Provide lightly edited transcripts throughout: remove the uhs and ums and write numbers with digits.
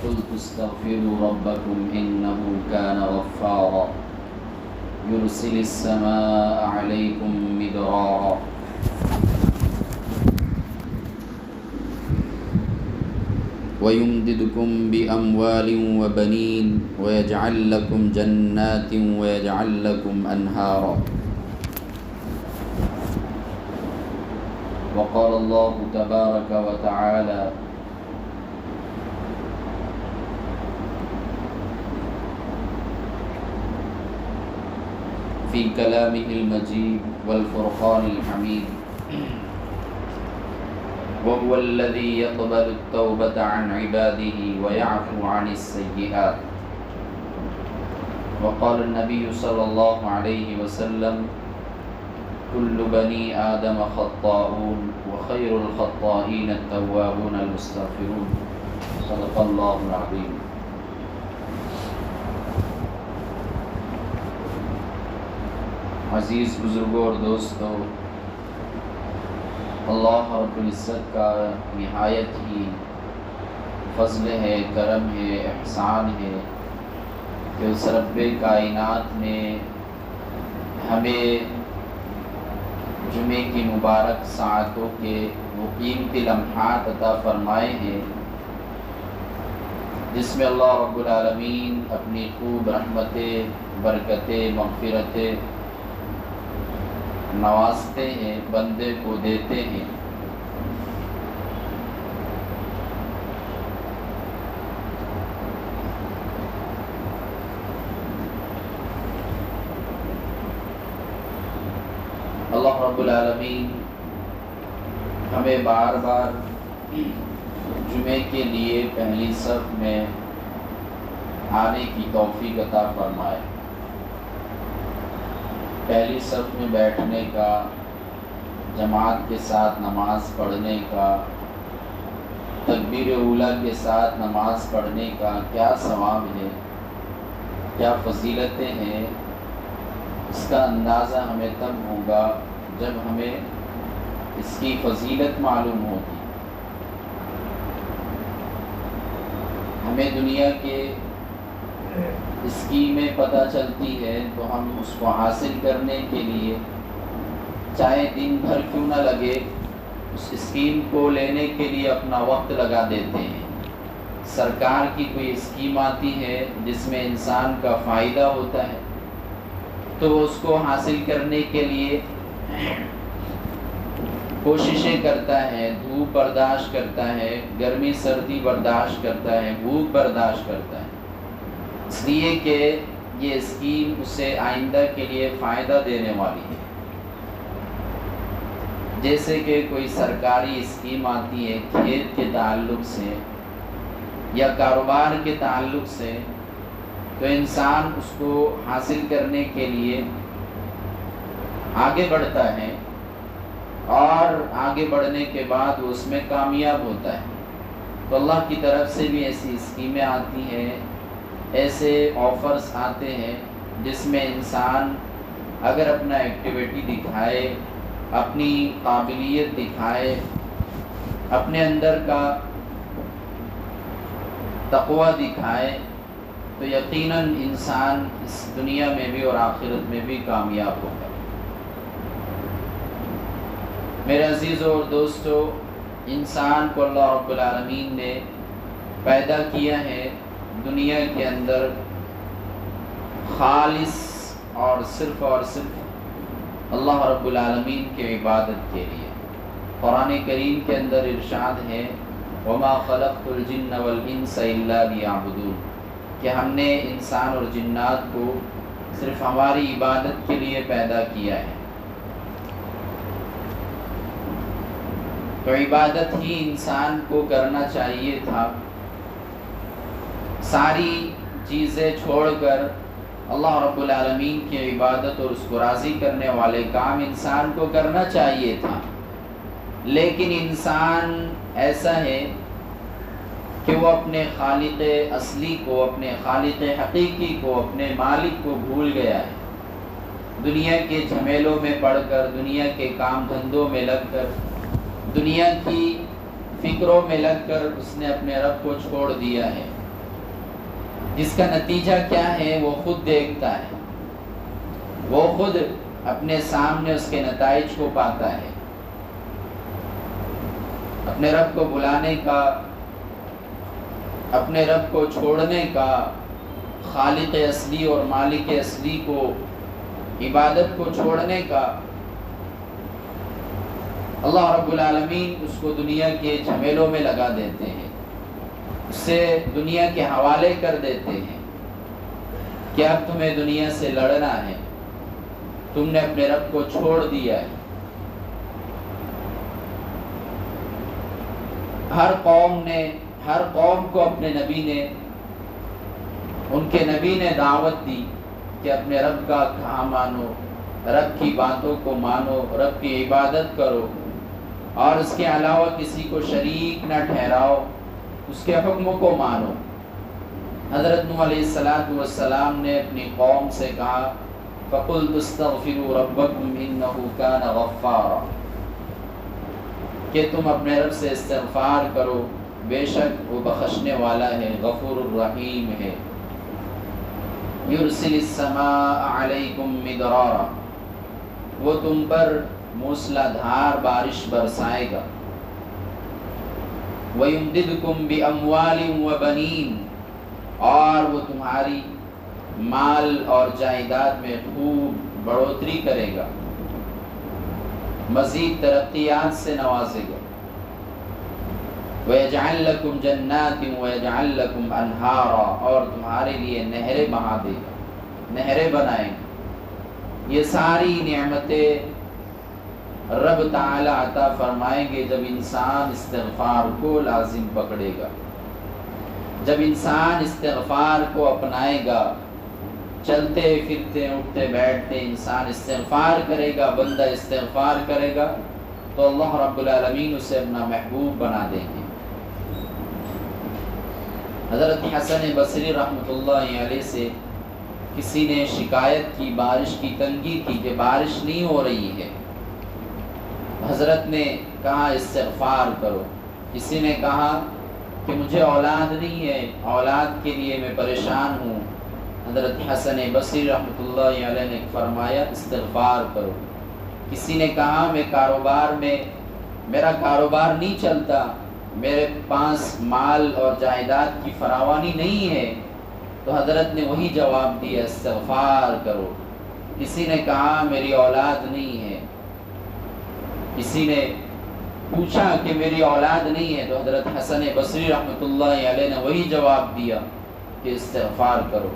فقلت استغفروا ربكم إنه كان غفارا يرسل السماء عليكم مدرارا ويمددكم بأموال وبنين ويجعل لكم جنات ويجعل لكم أنهارا وقال الله تبارك وتعالى في كلامه المجيد والفرقان الحميد وهو الذي يقبل التوبة عن عباده ويعفو عن السيئات وقال النبي صلى الله عليه وسلم كل بني آدم خطاؤون وخير الخطائين التوابون المستغفرون صدق الله العظيم. عزیز بزرگوں اور دوستوں، اللہ رب العزت کا نہایت ہی فضل ہے، کرم ہے، احسان ہے کہ اس رب کائنات نے ہمیں جمعے کی مبارک ساعتوں کے وہ قیمتی لمحات عطا فرمائے ہیں جس میں اللہ رب العالمین اپنی خوب رحمتیں، برکتیں، مغفرتیں نوازتے ہیں، بندے کو دیتے ہیں۔ اللہ رب العالمین ہمیں بار بار جمعے کے لیے پہلی صف میں آنے کی توفیق عطا فرمائے، پہلی صف میں بیٹھنے کا، جماعت کے ساتھ نماز پڑھنے کا، تکبیر اولیٰ کے ساتھ نماز پڑھنے کا کیا ثواب ہے، کیا فضیلتیں ہیں، اس کا اندازہ ہمیں تب ہوگا جب ہمیں اس کی فضیلت معلوم ہوگی۔ ہمیں دنیا کے اسکیمیں پتہ چلتی ہے تو ہم اس کو حاصل کرنے کے لیے چاہے دن بھر کیوں نہ لگے اس اسکیم کو لینے کے لیے اپنا وقت لگا دیتے ہیں۔ سرکار کی کوئی اسکیم آتی ہے جس میں انسان کا فائدہ ہوتا ہے تو وہ اس کو حاصل کرنے کے لیے کوششیں کرتا ہے، دھوپ برداشت کرتا ہے، گرمی سردی برداشت کرتا ہے، بھوک برداشت کرتا ہے، اس لیے کہ یہ اسکیم اسے آئندہ کے لیے فائدہ دینے والی ہے۔ جیسے کہ کوئی سرکاری اسکیم آتی ہے کھیت کے تعلق سے یا کاروبار کے تعلق سے تو انسان اس کو حاصل کرنے کے لیے آگے بڑھتا ہے اور آگے بڑھنے کے بعد وہ اس میں کامیاب ہوتا ہے۔ تو اللہ کی طرف سے بھی ایسی اسکیمیں آتی ہیں، ایسے آفرز آتے ہیں جس میں انسان اگر اپنا ایکٹیویٹی دکھائے، اپنی قابلیت دکھائے، اپنے اندر کا تقوی دکھائے تو یقیناً انسان اس دنیا میں بھی اور آخرت میں بھی کامیاب ہوگا۔ میرے عزیزوں اور دوستو، انسان کو اللہ رب العالمین نے پیدا کیا ہے دنیا کے اندر خالص اور صرف اللہ رب العالمین کی عبادت کے لیے۔ قرآن کریم کے اندر ارشاد ہے وَمَا خَلَقْتُ الْجِنَّ وَالْإِنسَ إِلَّا لِيَعْبُدُونَ، کہ ہم نے انسان اور جنات کو صرف ہماری عبادت کے لیے پیدا کیا ہے۔ تو عبادت ہی انسان کو کرنا چاہیے تھا، ساری چیزیں چھوڑ کر اللہ رب العالمین کی عبادت اور اس کو راضی کرنے والے کام انسان کو کرنا چاہیے تھا، لیکن انسان ایسا ہے کہ وہ اپنے خالق اصلی کو، اپنے خالق حقیقی کو، اپنے مالک کو بھول گیا ہے۔ دنیا کے جھمیلوں میں پڑ کر، دنیا کے کام دھندوں میں لگ کر، دنیا کی فکروں میں لگ کر اس نے اپنے رب کو چھوڑ دیا ہے۔ جس کا نتیجہ کیا ہے وہ خود دیکھتا ہے، وہ خود اپنے سامنے اس کے نتائج کو پاتا ہے۔ اپنے رب کو بلانے کا، اپنے رب کو چھوڑنے کا، خالق اصلی اور مالک اصلی کو، عبادت کو چھوڑنے کا، اللہ رب العالمین اس کو دنیا کے جھمیلوں میں لگا دیتے ہیں، اسے دنیا کے حوالے کر دیتے ہیں کہ اب تمہیں دنیا سے لڑنا ہے، تم نے اپنے رب کو چھوڑ دیا ہے۔ ہر قوم کو اپنے نبی نے، ان کے نبی نے دعوت دی کہ اپنے رب کا کہا مانو، رب کی باتوں کو مانو، رب کی عبادت کرو اور اس کے علاوہ کسی کو شریک نہ ٹھہراؤ، اس کے حکم کو مانو۔ حضرت نوح علیہ السلام نے اپنی قوم سے کہا فَقُلْتُ اسْتَغْفِرُوا رَبَّكُمْ إِنَّهُ كَانَ غَفَّارًا، کہ تم اپنے رب سے استغفار کرو، بے شک وہ بخشنے والا ہے، غفور الرحیم ہے۔ یرسل السماء علیکم مدرارا، وہ تم پر موسلا دھار بارش برسائے گا۔ وَيُمْدِدْكُمْ بِأَمْوَالٍ وَبَنِينَ، اور وہ تمہاری مال اور جائیداد میں خوب بڑھوتری کرے گا، مزید ترقیات سے نوازے گا۔ وَيَجْعَلْ لَكُمْ جَنَّاتٍ وَيَجْعَلْ لَكُمْ أَنْهَارًا، اور تمہارے لیے نہریں بہا دے گا، نہریں بنائے گا۔ یہ ساری نعمتیں رب تعالی عطا فرمائیں گے جب انسان استغفار کو لازم پکڑے گا، جب انسان استغفار کو اپنائے گا، چلتے پھرتے اٹھتے بیٹھتے انسان استغفار کرے گا، بندہ استغفار کرے گا تو اللہ رب العالمین اسے اپنا محبوب بنا دیں گے۔ حضرت حسن بصری رحمۃ اللہ علیہ سے کسی نے شکایت کی، بارش کی تنگی کی کہ بارش نہیں ہو رہی ہے۔ حضرت نے کہا استغفار کرو۔ کسی نے کہا کہ مجھے اولاد نہیں ہے، اولاد کے لیے میں پریشان ہوں۔ حضرت حسن بصری رحمۃ اللہ علیہ نے فرمایا استغفار کرو۔ کسی نے کہا میرا کاروبار نہیں چلتا، میرے پاس مال اور جائیداد کی فراوانی نہیں ہے، تو حضرت نے وہی جواب دیا استغفار کرو۔ کسی نے کہا میری اولاد نہیں ہے، کسی نے پوچھا کہ میری اولاد نہیں ہے، تو حضرت حسن بصری رحمۃ اللہ علیہ نے وہی جواب دیا کہ استغفار کرو۔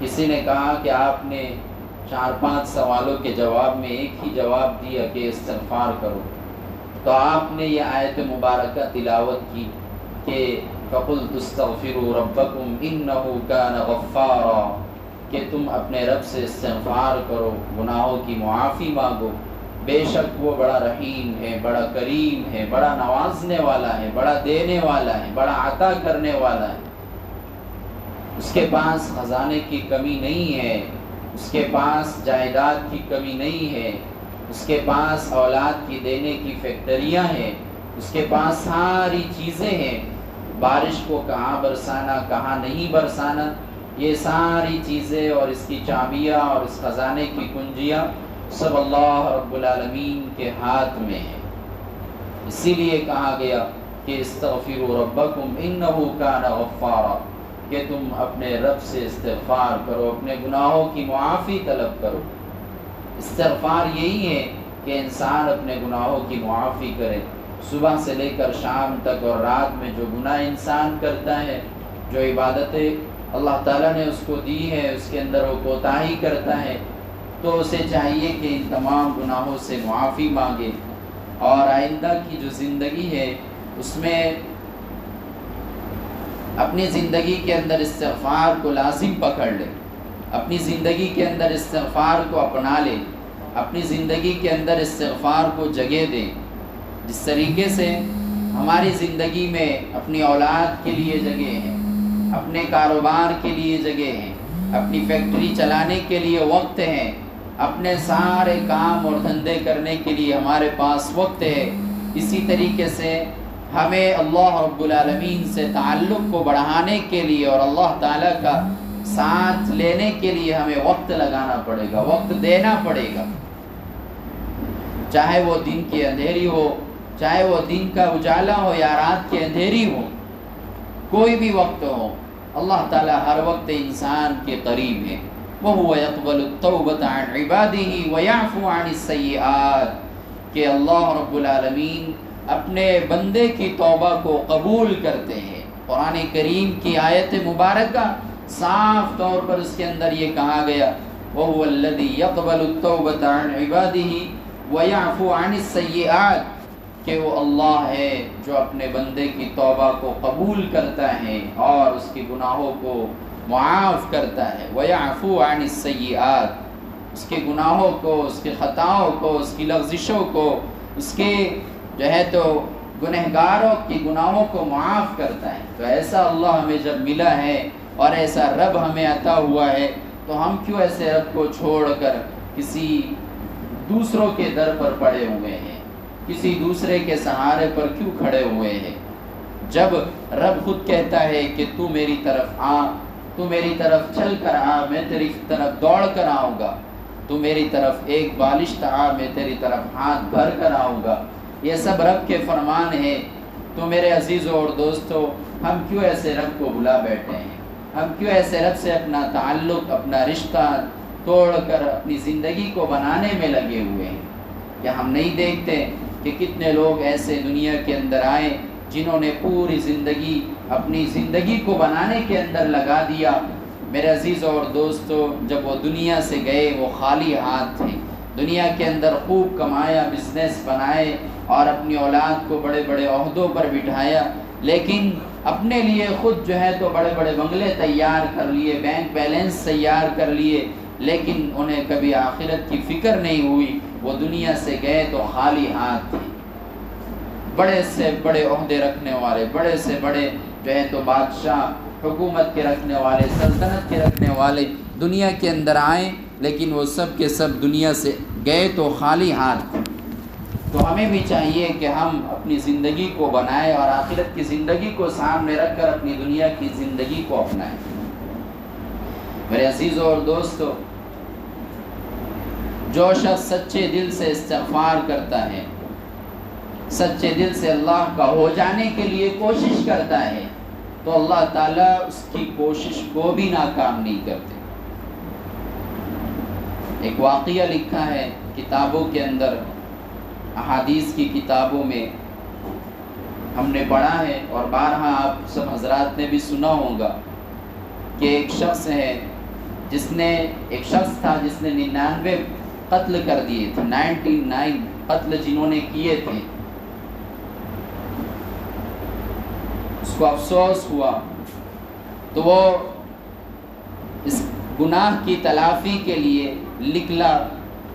کسی نے کہا کہ آپ نے 4-5 سوالوں کے جواب میں ایک ہی جواب دیا کہ استغفار کرو، تو آپ نے یہ آیت مبارکہ تلاوت کی کہ فَقُلْتُ اسْتَغْفِرُوا رَبَّكُمْ إِنَّهُ كَانَ غَفَّارًا، کہ تم اپنے رب سے استغفار کرو، گناہوں کی معافی مانگو، بے شک وہ بڑا رحیم ہے، بڑا کریم ہے، بڑا نوازنے والا ہے، بڑا دینے والا ہے، بڑا عطا کرنے والا ہے۔ اس کے پاس خزانے کی کمی نہیں ہے، اس کے پاس جائیداد کی کمی نہیں ہے، اس کے پاس اولاد کی دینے کی فیکٹریاں ہیں، اس کے پاس ساری چیزیں ہیں۔ بارش کو کہاں برسانا کہاں نہیں برسانا، یہ ساری چیزیں اور اس کی چابیاں اور اس خزانے کی کنجیاں سب اللہ رب العالمین کے ہاتھ میں ہیں۔ اسی لیے کہا گیا کہ استغفروا ربکم انہ کان غفارا، کہ تم اپنے رب سے استغفار کرو، اپنے گناہوں کی معافی طلب کرو۔ استغفار یہی ہے کہ انسان اپنے گناہوں کی معافی کرے۔ صبح سے لے کر شام تک اور رات میں جو گناہ انسان کرتا ہے، جو عبادتیں اللہ تعالیٰ نے اس کو دی ہے، اس کے اندر وہ کوتاہی کرتا ہے، تو اسے چاہیے کہ ان تمام گناہوں سے معافی مانگے اور آئندہ کی جو زندگی ہے اس میں اپنی زندگی کے اندر استغفار کو لازم پکڑ لے، اپنی زندگی کے اندر استغفار کو اپنا لے، اپنی زندگی کے اندر استغفار کو جگہ دے۔ جس طریقے سے ہماری زندگی میں اپنی اولاد کے لیے جگہ ہے، اپنے کاروبار کے لیے جگہ ہے، اپنی فیکٹری چلانے کے لیے وقت ہے، اپنے سارے کام اور دھندے کرنے کے لیے ہمارے پاس وقت ہے، اسی طریقے سے ہمیں اللہ رب العالمین سے تعلق کو بڑھانے کے لیے اور اللہ تعالیٰ کا ساتھ لینے کے لیے ہمیں وقت لگانا پڑے گا، وقت دینا پڑے گا، چاہے وہ دن کی اندھیری ہو، چاہے وہ دن کا اجالا ہو یا رات کی اندھیری ہو، کوئی بھی وقت ہو، اللہ تعالیٰ ہر وقت انسان کے قریب ہے۔ وَهُوَ يَقْبَلُ التَّوْبَةَ عَنْ عِبَادِهِ وَيَعْفُو عَنِ السَّيِّئَاتِ کہ اللہ رب العالمین اپنے بندے کی توبہ کو قبول کرتے ہیں۔ قرآن کریم کی آیت مبارکہ صاف طور پر اس کے اندر یہ کہا گیا وَهُوَ الَّذِي يَقْبَلُ التَّوْبَةَ عَنْ عِبَادِهِ وَيَعْفُو عَنِ السَّيِّئَاتِ کہ وہ اللہ ہے جو اپنے بندے کی توبہ کو قبول کرتا ہے اور اس کے گناہوں کو معاف کرتا ہے۔ وَيَعْفُو عَنِ السَّيِّئَاتِ اس کے گناہوں کو، اس کے خطاؤں کو، اس کی لغزشوں کو، اس کے جو ہے تو گنہگاروں کی گناہوں کو معاف کرتا ہے۔ تو ایسا اللہ ہمیں جب ملا ہے اور ایسا رب ہمیں عطا ہوا ہے تو ہم کیوں ایسے رب کو چھوڑ کر کسی دوسروں کے در پر پڑے ہوئے ہیں، کسی دوسرے کے سہارے پر کیوں کھڑے ہوئے ہیں، جب رب خود کہتا ہے کہ تو میری طرف آ، تو میری طرف چل کر آ، میں تیری طرف دوڑ کر آؤں گا، تو میری طرف ایک بالشت آ، میں تیری طرف ہاتھ بھر کر آؤں گا، یہ سب رب کے فرمان ہیں۔ تو میرے عزیزوں اور دوستوں، ہم کیوں ایسے رب کو بھلا بیٹھے ہیں، ہم کیوں ایسے رب سے اپنا تعلق، اپنا رشتہ توڑ کر اپنی زندگی کو بنانے میں لگے ہوئے ہیں؟ کیا ہم نہیں دیکھتے کہ کتنے لوگ ایسے دنیا کے اندر آئے جنہوں نے پوری زندگی اپنی زندگی کو بنانے کے اندر لگا دیا؟ میرے عزیزوں اور دوستوں، جب وہ دنیا سے گئے وہ خالی ہاتھ تھے، دنیا کے اندر خوب کمایا، بزنس بنائے اور اپنی اولاد کو بڑے بڑے عہدوں پر بٹھایا، لیکن اپنے لیے خود جو ہے تو بڑے بڑے بنگلے تیار کر لیے، بینک بیلنس تیار کر لیے، لیکن انہیں کبھی آخرت کی فکر نہیں ہوئی۔ وہ دنیا سے گئے تو خالی ہاتھ تھے، بڑے سے بڑے عہدے رکھنے والے، بڑے سے بڑے جو ہے تو بادشاہ، حکومت کے رکھنے والے، سلطنت کے رکھنے والے دنیا کے اندر آئے، لیکن وہ سب کے سب دنیا سے گئے تو خالی ہاتھ تھے۔ تو ہمیں بھی چاہیے کہ ہم اپنی زندگی کو بنائیں اور آخرت کی زندگی کو سامنے رکھ کر اپنی دنیا کی زندگی کو اپنائیں۔ میرے عزیزوں اور دوستو، جو شخص سچے دل سے استغفار کرتا ہے، سچے دل سے اللہ کا ہو جانے کے لیے کوشش کرتا ہے، تو اللہ تعالیٰ اس کی کوشش کو بھی ناکام نہیں کرتے۔ ایک واقعہ لکھا ہے کتابوں کے اندر، احادیث کی کتابوں میں ہم نے پڑھا ہے اور بارہا آپ سب حضرات نے بھی سنا ہوگا کہ ایک شخص تھا جس نے 99 قتل کر دیے تھے، 99 قتل جنہوں نے کیے تھے۔ اس کو افسوس ہوا تو وہ اس گناہ کی تلافی کے لیے نکلا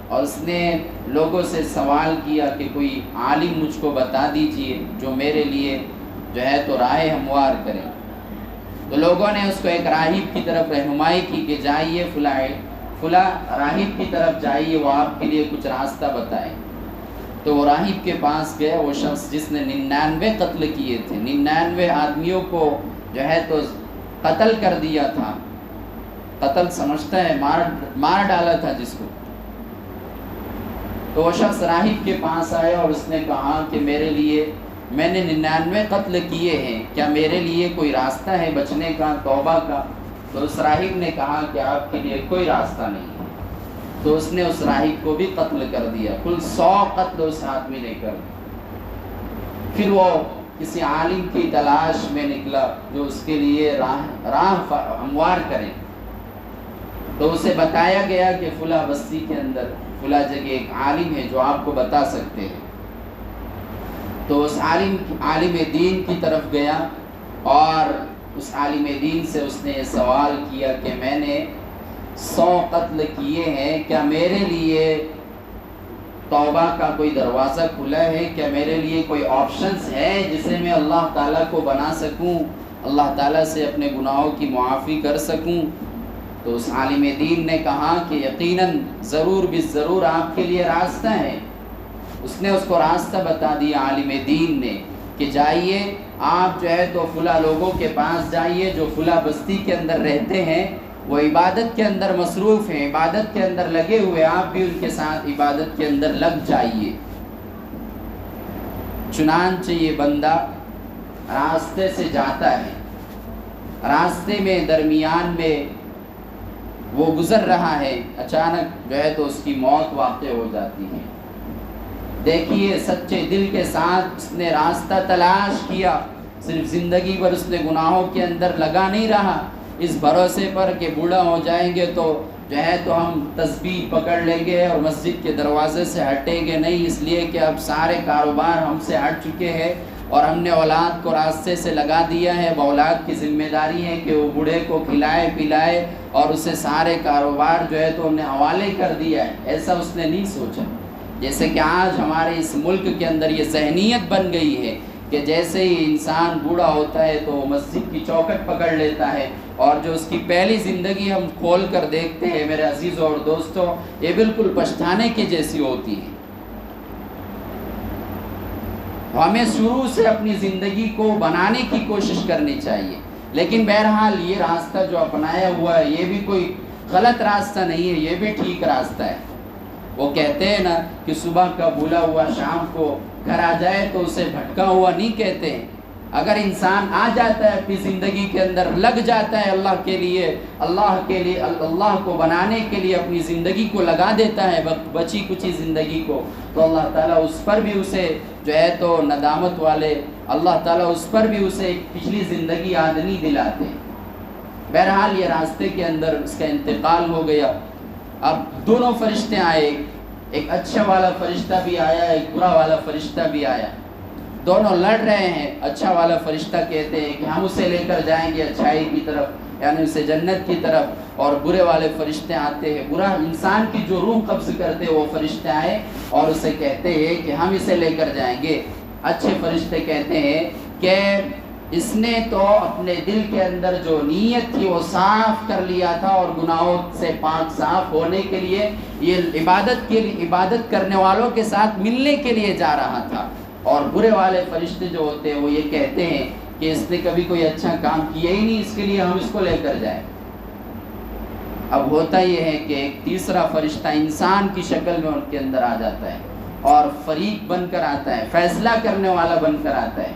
اور اس نے لوگوں سے سوال کیا کہ کوئی عالم مجھ کو بتا دیجئے جو میرے لیے جو ہے تو راہ ہموار کرے۔ تو لوگوں نے اس کو ایک راہب کی طرف رہنمائی کی کہ جائیے فلاں راہب کی طرف جائیے، وہ آپ کے لیے کچھ راستہ بتائے۔ تو وہ راہب کے پاس گئے، وہ شخص جس نے 99 قتل کیے تھے، 99 آدمیوں کو جو ہے تو قتل کر دیا تھا، قتل سمجھتا ہے، مار ڈالا تھا جس کو۔ تو وہ شخص راہب کے پاس آیا اور اس نے کہا کہ میرے لیے، میں نے 99 قتل کیے ہیں، کیا میرے لیے کوئی راستہ ہے بچنے کا، توبہ کا؟ تو اس راہب نے کہا کہ آپ کے لیے کوئی راستہ نہیں ہے۔ تو اس نے اس راہب کو بھی قتل کر دیا، کل 100 قتل اس آدمی نے کر دیا۔ پھر وہ کسی عالم کی تلاش میں نکلا جو اس کے لیے راہ ہموار کرے۔ تو اسے بتایا گیا کہ فلاں بستی کے اندر فلاں جگہ ایک عالم ہے جو آپ کو بتا سکتے ہیں۔ تو اس عالم دین کی طرف گیا اور اس عالم دین سے اس نے یہ سوال کیا کہ میں نے 100 قتل کیے ہیں، کیا میرے لیے توبہ کا کوئی دروازہ کھلا ہے؟ کیا میرے لیے کوئی آپشنز ہے جسے میں اللہ تعالیٰ کو بنا سکوں، اللہ تعالیٰ سے اپنے گناہوں کی معافی کر سکوں؟ تو اس عالم دین نے کہا کہ یقیناً ضرور آپ کے لیے راستہ ہے۔ اس نے اس کو راستہ بتا دیا عالم دین نے کہ جائیے آپ جو ہے تو فلاں لوگوں کے پاس جائیے جو فلاں بستی کے اندر رہتے ہیں، وہ عبادت کے اندر مصروف ہیں، عبادت کے اندر لگے ہوئے، آپ بھی ان کے ساتھ عبادت کے اندر لگ جائیے۔ چنانچہ یہ بندہ راستے سے جاتا ہے، راستے میں درمیان میں وہ گزر رہا ہے، اچانک جو ہے تو اس کی موت واقع ہو جاتی ہے۔ دیکھیے سچے دل کے ساتھ اس نے راستہ تلاش کیا، صرف زندگی بھر اس نے گناہوں کے اندر لگا نہیں رہا، اس بھروسے پر کہ بوڑھا ہو جائیں گے تو جو ہے تو ہم تسبیح پکڑ لیں گے اور مسجد کے دروازے سے ہٹیں گے نہیں، اس لیے کہ اب سارے کاروبار ہم سے ہٹ چکے ہیں اور ہم نے اولاد کو راستے سے لگا دیا ہے، اب اولاد کی ذمہ داری ہے کہ وہ بوڑھے کو کھلائے پلائے اور اسے سارے کاروبار جو ہے تو انہیں حوالے کر دیا ہے۔ ایسا اس نے نہیں سوچا۔ جیسے کہ آج ہمارے اس ملک کے اندر یہ ذہنیت بن گئی ہے کہ جیسے ہی انسان بوڑھا ہوتا ہے تو مسجد کی چوکھٹ پکڑ لیتا ہے، اور جو اس کی پہلی زندگی ہم کھول کر دیکھتے ہیں میرے عزیزوں اور دوستوں، یہ بالکل پچھتانے کی جیسی ہوتی ہے۔ ہمیں شروع سے اپنی زندگی کو بنانے کی کوشش کرنی چاہیے، لیکن بہرحال یہ راستہ جو اپنایا ہوا ہے یہ بھی کوئی غلط راستہ نہیں ہے، یہ بھی ٹھیک راستہ ہے۔ وہ کہتے ہیں نا کہ صبح کا بھولا ہوا شام کو گھر آ جائے تو اسے بھٹکا ہوا نہیں کہتے ہیں۔ اگر انسان آ جاتا ہے اپنی زندگی کے اندر، لگ جاتا ہے اللہ کے لیے، اللہ کو بنانے کے لیے اپنی زندگی کو لگا دیتا ہے، بچی کچی زندگی کو، تو اللہ تعالیٰ اس پر بھی اسے جو ہے تو ندامت والے اللہ تعالیٰ اس پر بھی اسے ایک پچھلی زندگی یاد نہیں دلاتے۔ بہرحال یہ راستے کے اندر اس کا انتقال ہو گیا۔ اب دونوں فرشتے آئے، ایک اچھا والا فرشتہ بھی آیا، ایک برا والا فرشتہ بھی آیا، دونوں لڑ رہے ہیں۔ اچھا والا فرشتہ کہتے ہیں کہ ہم اسے لے کر جائیں گے اچھائی کی طرف، یعنی اسے جنت کی طرف، اور برے والے فرشتے آتے ہیں، برا انسان کی جو روح قبض کرتے وہ فرشتے آئے اور اسے کہتے ہیں کہ ہم اسے لے کر جائیں گے۔ اچھے فرشتے کہتے ہیں کہ اس نے تو اپنے دل کے اندر جو نیت تھی وہ صاف کر لیا تھا، اور گناہوں سے پاک صاف ہونے کے لیے یہ عبادت کرنے والوں کے ساتھ ملنے کے لیے جا رہا تھا۔ اور برے والے فرشتے جو ہوتے ہیں وہ یہ کہتے ہیں کہ اس نے کبھی کوئی اچھا کام کیا ہی نہیں، اس کے لیے ہم اس کو لے کر جائیں۔ اب ہوتا یہ ہے کہ ایک تیسرا فرشتہ انسان کی شکل میں ان کے اندر آ جاتا ہے اور فریق بن کر آتا ہے، فیصلہ کرنے والا بن کر آتا ہے،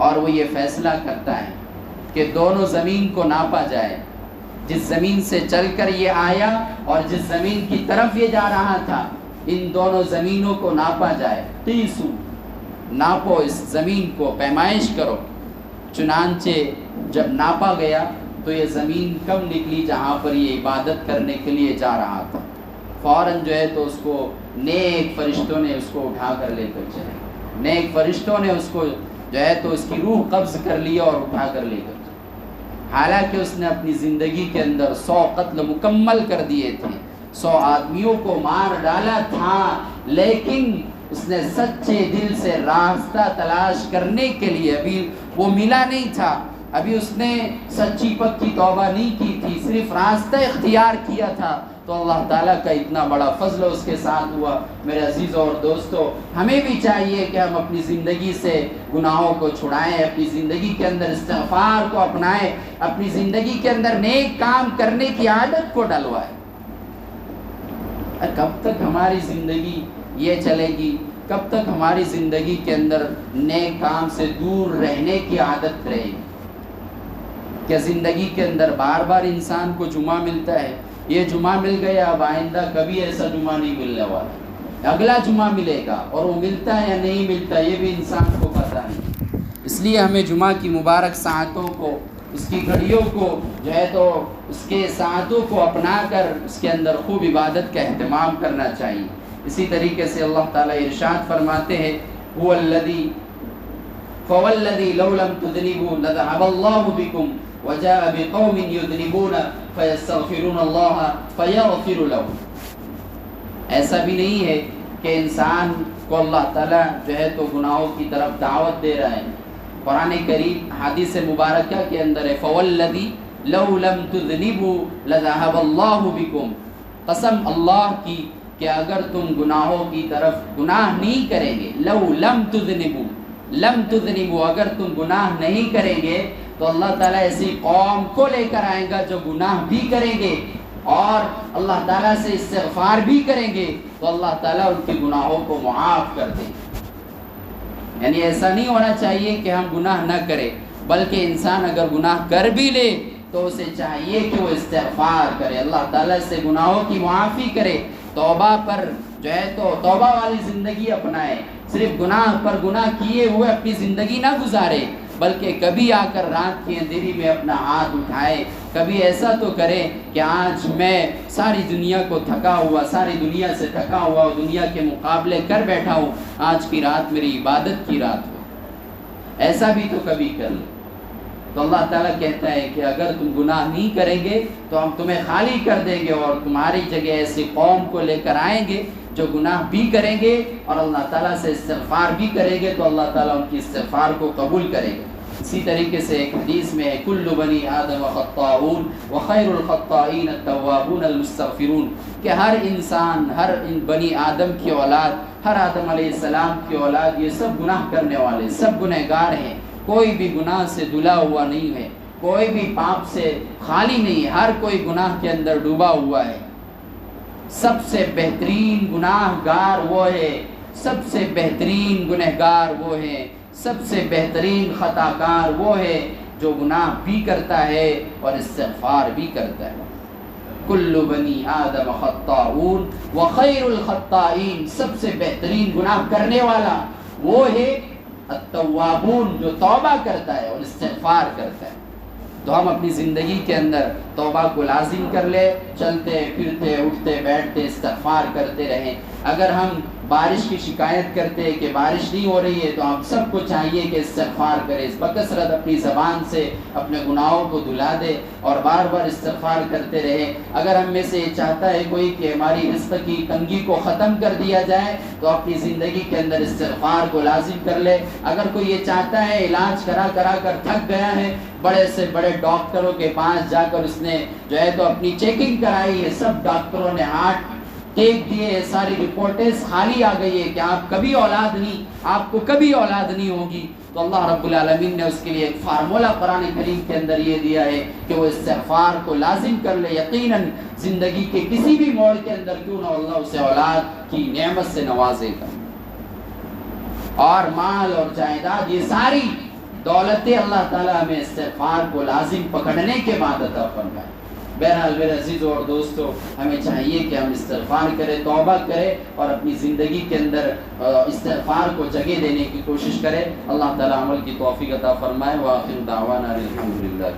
اور وہ یہ فیصلہ کرتا ہے کہ دونوں زمین کو ناپا جائے، جس زمین سے چل کر یہ آیا اور جس زمین کی طرف یہ جا رہا تھا، ان دونوں زمینوں کو ناپا جائے۔ قیسو، ناپو اس زمین کو، پیمائش کرو۔ چنانچہ جب ناپا گیا تو یہ زمین کم نکلی جہاں پر یہ عبادت کرنے کے لیے جا رہا تھا۔ فوراً جو ہے تو اس کو نیک فرشتوں نے اس کو اٹھا کر لے کر چلے، نیک فرشتوں نے اس کو جو ہے تو اس کی روح قبض کر لیا اور اٹھا کر لے کر چلے۔ حالانکہ اس نے اپنی زندگی کے اندر 100 قتل مکمل کر دیے تھے، 100 آدمیوں کو مار ڈالا تھا، لیکن اس نے سچے دل سے راستہ تلاش کرنے کے لیے ابھی وہ ملا نہیں تھا، ابھی اس نے سچی پکی توبہ نہیں کی تھی، صرف راستہ اختیار کیا تھا، تو اللہ تعالیٰ کا اتنا بڑا فضل اس کے ساتھ ہوا۔ میرے عزیزوں اور دوستوں، ہمیں بھی چاہیے کہ ہم اپنی زندگی سے گناہوں کو چھڑائیں، اپنی زندگی کے اندر استغفار کو اپنائیں، اپنی زندگی کے اندر نیک کام کرنے کی عادت کو ڈلوائیں۔ کب تک ہماری زندگی یہ چلے گی؟ کب تک ہماری زندگی کے اندر نیک کام سے دور رہنے کی عادت رہے گی؟ کیا زندگی کے اندر بار بار انسان کو جمعہ ملتا ہے؟ یہ جمعہ مل گیا، اب آئندہ کبھی ایسا جمعہ نہیں ملنے والا، اگلا جمعہ ملے گا، اور وہ ملتا ہے یا نہیں ملتا یہ بھی انسان کو پتہ نہیں۔ اس لیے ہمیں جمعہ کی مبارک ساعتوں کو، اس کی گھڑیوں کو جو ہے تو اس کے ساعتوں کو اپنا کر اس کے اندر خوب عبادت کا اہتمام کرنا چاہیے۔ اسی طریقے سے اللہ تعالیٰ ارشاد فرماتے ہیں هو الذی فوالذی لو لم تذنبوا لذهب الله بكم وجاء بقوم يذنبون فيستغفرون الله فيغفر لهم۔ ایسا بھی نہیں ہے کہ انسان کو اللہ تعالیٰ جو ہے تو گناہوں کی طرف دعوت دے رہا ہے۔ قرآن کریم حدیث مبارکہ کے اندر ہے فوالذی لو لم تذنبوا لذهب الله بكم، قسم اللہ کی کہ اگر تم گناہوں کی طرف گناہ نہیں کریں گے، لو لم تذنبوا، لم تذنبوا، اگر تم گناہ نہیں کریں گے تو اللہ تعالیٰ ایسی قوم کو لے کر آئیں گا جو گناہ بھی کریں گے اور اللہ تعالیٰ سے استغفار بھی کریں گے تو اللہ تعالیٰ ان کے گناہوں کو معاف کر دیں. یعنی ایسا نہیں ہونا چاہیے کہ ہم گناہ نہ کریں، بلکہ انسان اگر گناہ کر بھی لے تو اسے چاہیے کہ وہ استغفار کرے، اللہ تعالیٰ سے گناہوں کی معافی کرے، توبہ پر جو ہے تو توبہ والی زندگی اپنائے، صرف گناہ پر گناہ کیے ہوئے اپنی زندگی نہ گزارے، بلکہ کبھی آ کر رات کی اندھیری میں اپنا ہاتھ اٹھائے، کبھی ایسا تو کرے کہ آج میں ساری دنیا کو تھکا ہوا، ساری دنیا سے تھکا ہوا دنیا کے مقابلے کر بیٹھا ہوں، آج کی رات میری عبادت کی رات ہو، ایسا بھی تو کبھی کر لو. تو اللہ تعالیٰ کہتا ہے کہ اگر تم گناہ نہیں کریں گے تو ہم تمہیں خالی کر دیں گے اور تمہاری جگہ ایسی قوم کو لے کر آئیں گے جو گناہ بھی کریں گے اور اللہ تعالیٰ سے استغفار بھی کریں گے تو اللہ تعالیٰ ان کی استغفار کو قبول کرے گا. اسی طریقے سے ایک حدیث میں ہے کل بنی آدم خطاؤون وخیر الخطائین التوابون المستغفرون، کہ ہر انسان، ہر بنی آدم کی اولاد، ہر آدم علیہ السلام کی اولاد، یہ سب گناہ کرنے والے، سب گنہگار ہیں، کوئی بھی گناہ سے دھلا ہوا نہیں ہے، کوئی بھی پاپ سے خالی نہیں ہے، ہر کوئی گناہ کے اندر ڈوبا ہوا ہے. سب سے بہترین گناہ گار وہ ہے، سب سے بہترین گنہگار وہ ہے، سب سے بہترین خطا کار وہ ہے جو گناہ بھی کرتا ہے اور استغفار بھی کرتا ہے. کل بنی آدم خطاؤون وخیر الخطائین، سب سے بہترین گناہ کرنے والا وہ ہے التوابون، جو توبہ کرتا ہے اور استغفار کرتا ہے. تو ہم اپنی زندگی کے اندر توبہ کو لازم کر لیں، چلتے پھرتے اٹھتے بیٹھتے استغفار کرتے رہیں. اگر ہم بارش کی شکایت کرتے ہیں کہ بارش نہیں ہو رہی ہے تو ہم سب کو چاہیے کہ استغفار کریں، بکثرت اپنی زبان سے اپنے گناہوں کو دھلا دے اور بار بار استغفار کرتے رہیں. اگر ہم میں سے یہ چاہتا ہے کوئی کہ ہماری رزق کی تنگی کو ختم کر دیا جائے تو اپنی زندگی کے اندر استغفار کو لازم کر لے. اگر کوئی یہ چاہتا ہے علاج کرا کر تھک گیا ہے، بڑے سے بڑے ڈاکٹروں کے پاس جا کر اس نے جو ہے تو اپنی چیکنگ کرائی ہے، سب ڈاکٹروں نے ہارٹ ٹیک دیے، ساری رپورٹیں خالی آ گئی ہے کہ آپ کبھی اولاد نہیں، آپ کو کبھی اولاد نہیں ہوگی، تو اللہ رب العالمین نے اس کے لیے ایک فارمولہ قرآن کریم کے اندر یہ دیا ہے کہ وہ استغفار کو لازم کر لے. یقیناً زندگی کے کسی بھی موڑ کے اندر کیوں نہ اللہ اسے اولاد کی نعمت سے نوازے گا. اور مال اور جائیداد، یہ ساری دولتیں اللہ تعالیٰ ہمیں استغفار کو لازم پکڑنے کے بعد عطا فرمائے. بہرحال میرے عزیزوں اور دوستوں، ہمیں چاہیے کہ ہم استغفار کریں، توبہ کریں اور اپنی زندگی کے اندر استغفار کو جگہ دینے کی کوشش کریں. اللہ تعالیٰ عمل کی توفیق عطا فرمائے. وآخر دعوانا الحمدللہ.